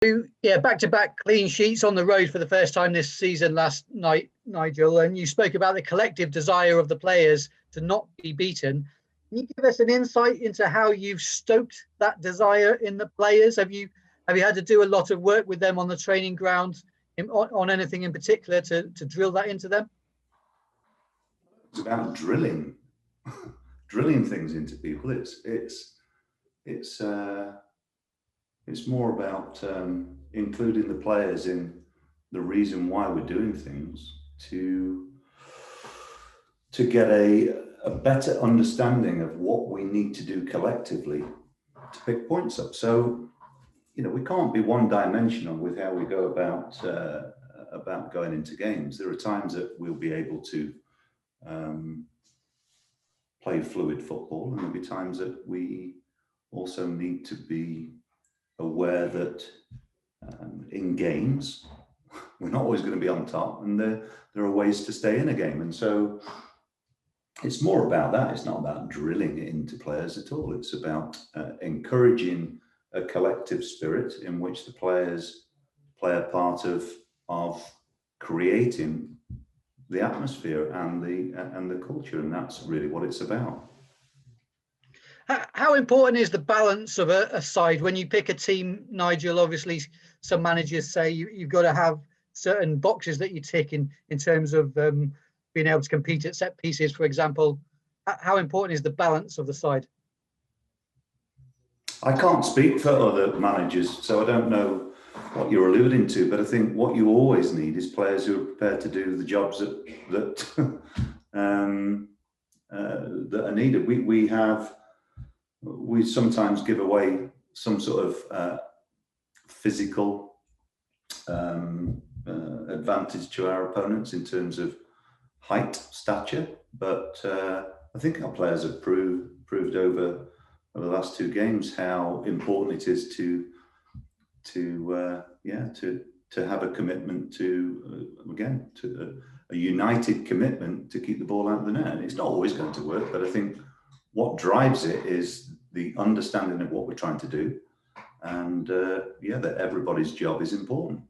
Yeah, back-to-back clean sheets on the road for the first time this season last night, Nigel, and you spoke about the collective desire of the players to not be beaten. Can you give us an insight into how you've stoked that desire in the players? Have you had to do a lot of work with them on the training ground on anything in particular to drill that into them? It's about drilling things into people. It's more about including the players in the reason why we're doing things to get a better understanding of what we need to do collectively to pick points up. So, we can't be one-dimensional with how we go about going into games. There are times that we'll be able to play fluid football, and there'll be times that we also need to be aware that in games we're not always going to be on top, and there are ways to stay in a game. And so it's more about that. It's not about drilling it into players at all. It's about encouraging a collective spirit in which the players play a part of creating the atmosphere and the culture, and that's really what it's about. How important is the balance of a side when you pick a team, Nigel? Obviously, some managers say you've got to have certain boxes that you tick in terms of being able to compete at set pieces, for example. How important is the balance of the side? I can't speak for other managers, so I don't know what you're alluding to, but I think what you always need is players who are prepared to do the jobs that are needed. We sometimes give away some sort of physical advantage to our opponents in terms of height, stature, but I think our players have proved over the last two games how important it is to have a commitment to a united commitment to keep the ball out of the net. And it's not always going to work, but I think what drives it is the understanding of what we're trying to do, and that everybody's job is important.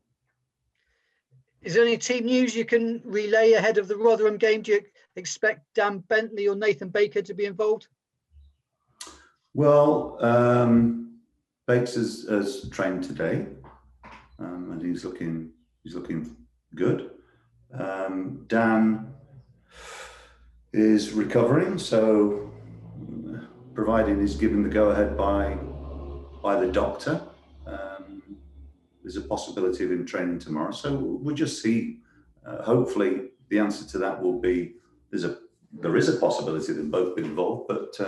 Is there any team news you can relay ahead of the Rotherham game? Do you expect Dan Bentley or Nathan Baker to be involved? Well, Bakes has trained today, and he's looking good. Dan is recovering, so providing he's given the go-ahead by the doctor, there's a possibility of him training tomorrow. So we'll just see. Hopefully, the answer to that will be there is a possibility that both be involved, but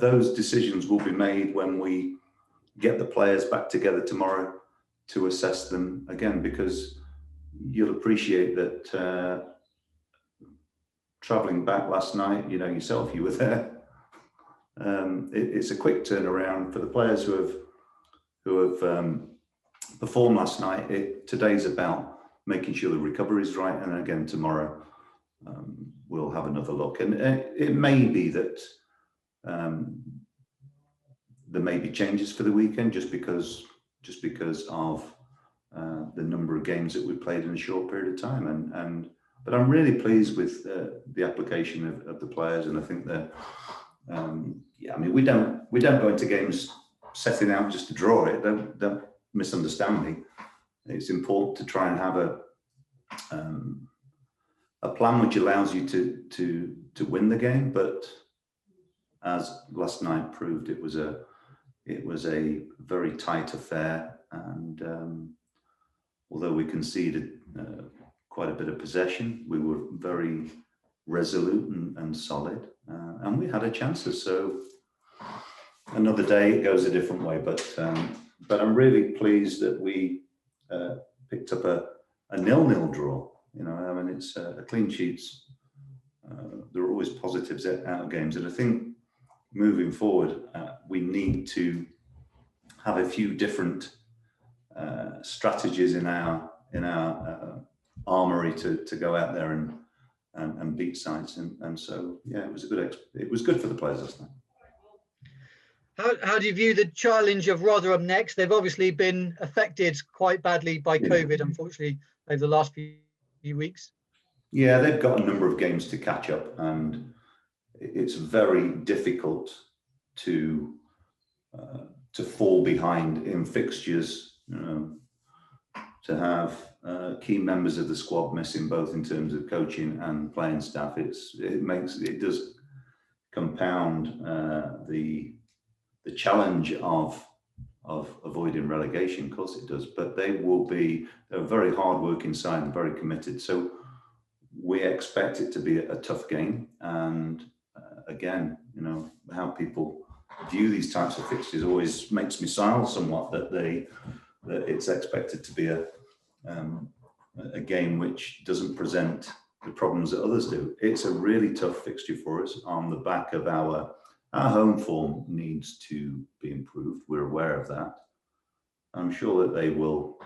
those decisions will be made when we get the players back together tomorrow to assess them again, because you'll appreciate that travelling back last night, yourself, you were there. It's a quick turnaround for the players who have performed last night. Today's about making sure the recovery is right, and again tomorrow we'll have another look. And it may be that there may be changes for the weekend just because of the number of games that we've played in a short period of time. But I'm really pleased with the application of the players, and I think that we don't go into games setting out just to draw it. Don't misunderstand me. It's important to try and have a plan which allows you to win the game. But as last night proved, it was a very tight affair, and although we conceded quite a bit of possession, we were very resolute and solid, and we had our chances. So another day it goes a different way, but I'm really pleased that we picked up a 0-0 draw. It's a clean sheets. There are always positives out of games, and I think moving forward we need to have a few different strategies in our armory to go out there and beat sides, and so it was good for the players last night. How do you view the challenge of Rotherham next? They've obviously been affected quite badly by COVID, unfortunately, over the last few weeks. Yeah, they've got a number of games to catch up, and it's very difficult to fall behind in fixtures. To have key members of the squad missing, both in terms of coaching and playing staff, it does compound the challenge of avoiding relegation. Of course it does, but they're a very hard-working side and very committed. So we expect it to be a tough game. And again, how people view these types of fixtures always makes me smile somewhat, that it's expected to be a game which doesn't present the problems that others do. It's a really tough fixture for us on the back of our home form needs to be improved. We're aware of that. I'm sure that they will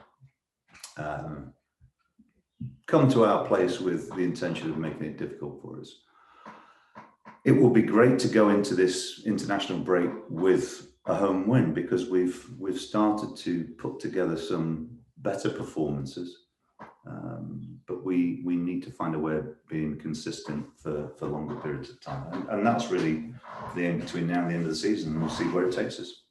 come to our place with the intention of making it difficult for us. It will be great to go into this international break with a home win, because we've started to put together some better performances, but we need to find a way of being consistent for longer periods of time, and that's really the aim between now and the end of the season, and we'll see where it takes us.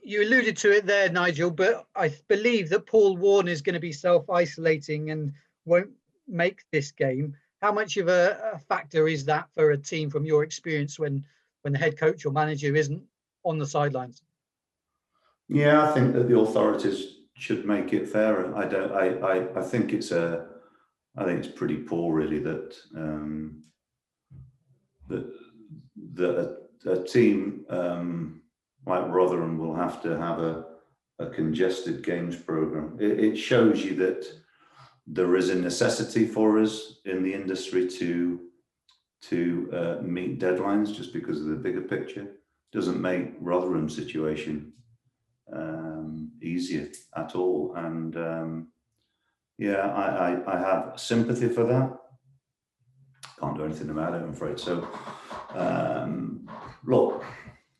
You alluded to it there, Nigel, but I believe that Paul Warne is going to be self-isolating and won't make this game. How much of a factor is that for a team, from your experience, when the head coach or manager isn't on the sidelines? Yeah, I think that the authorities should make it fairer. I think it's pretty poor, really, that a team like Rotherham will have to have a congested games program. It shows you that there is a necessity for us in the industry to meet deadlines, just because of the bigger picture. Doesn't make Rotherham's situation easier at all. And I have sympathy for that. Can't do anything about it, I'm afraid. So look,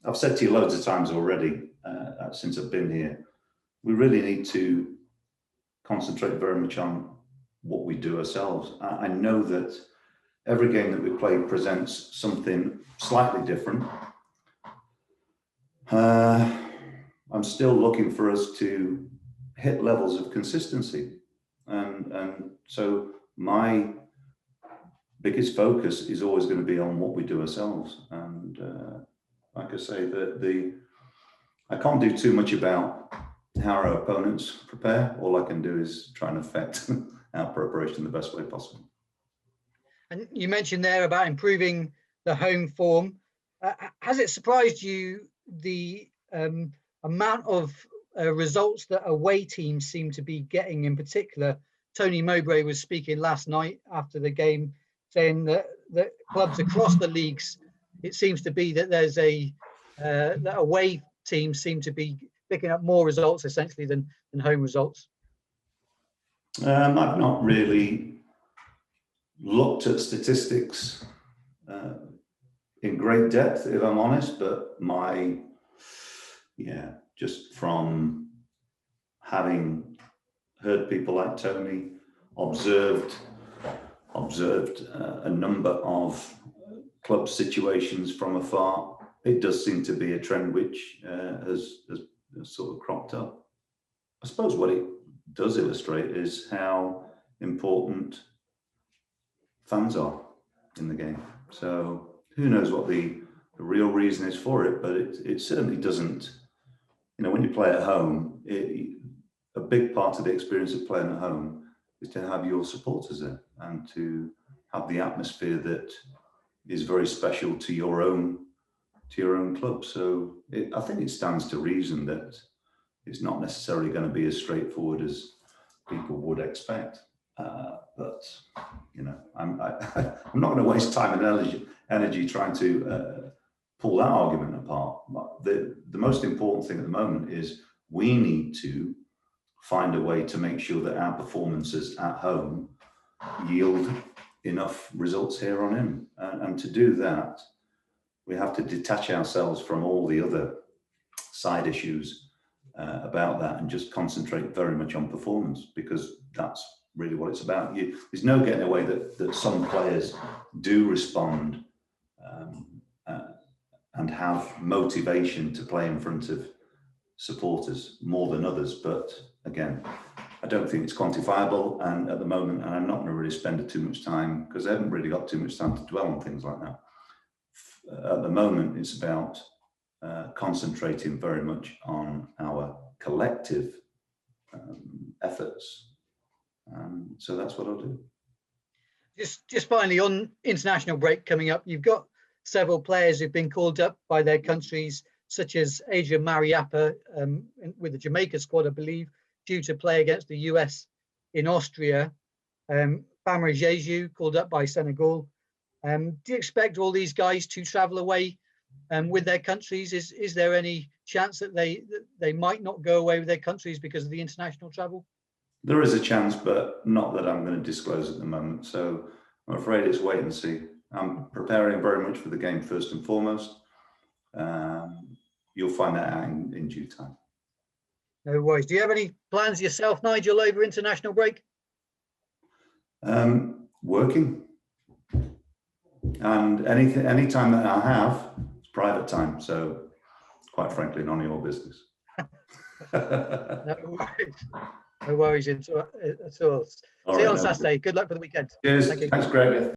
I've said to you loads of times already since I've been here, we really need to concentrate very much on what we do ourselves. I know that every game that we play presents something slightly different. I'm still looking for us to hit levels of consistency. And so my biggest focus is always going to be on what we do ourselves. And like I say, I can't do too much about how our opponents prepare. All I can do is try and affect our preparation the best way possible. And you mentioned there about improving the home form. Has it surprised you the amount of results that away teams seem to be getting? In particular, Tony Mowbray was speaking last night after the game, saying that clubs across the leagues, it seems to be that there's that away teams seem to be picking up more results essentially than home results. I've not really looked at statistics in great depth, if I'm honest, but just from having heard people like Tony, observed a number of club situations from afar, it does seem to be a trend which has sort of cropped up. I suppose what it does illustrate is how important fans are in the game. So who knows what the real reason is for it, but it certainly doesn't, when you play at home, a big part of the experience of playing at home is to have your supporters there and to have the atmosphere that is very special to your own club. So I think it stands to reason that it's not necessarily going to be as straightforward as people would expect. But I'm not going to waste time and energy trying to pull that argument apart. The most important thing at the moment is we need to find a way to make sure that our performances at home yield enough results here on in. And to do that, we have to detach ourselves from all the other side issues about that and just concentrate very much on performance, because that's really what it's about. There's no getting away that some players do respond and have motivation to play in front of supporters more than others. But again, I don't think it's quantifiable, and at the moment, and I'm not going to really spend too much time, because I haven't really got too much time to dwell on things like that. At the moment, it's about concentrating very much on our collective efforts. So that's what I'll do. Just finally, on international break coming up, you've got several players who've been called up by their countries, such as Adrian Mariappa with the Jamaica squad, I believe, due to play against the US in Austria. Bamra Jeju called up by Senegal. Do you expect all these guys to travel away with their countries? Is there any chance that they might not go away with their countries because of the international travel? There is a chance, but not that I'm going to disclose at the moment. So I'm afraid it's wait and see. I'm preparing very much for the game first and foremost. You'll find that out in due time. No worries. Do you have any plans yourself, Nigel, over international break? Working. And any time that I have, it's private time. So quite frankly, none of your business. No worries. No worries at all. See you on Saturday. Good luck for the weekend. Cheers. Thanks, Greg.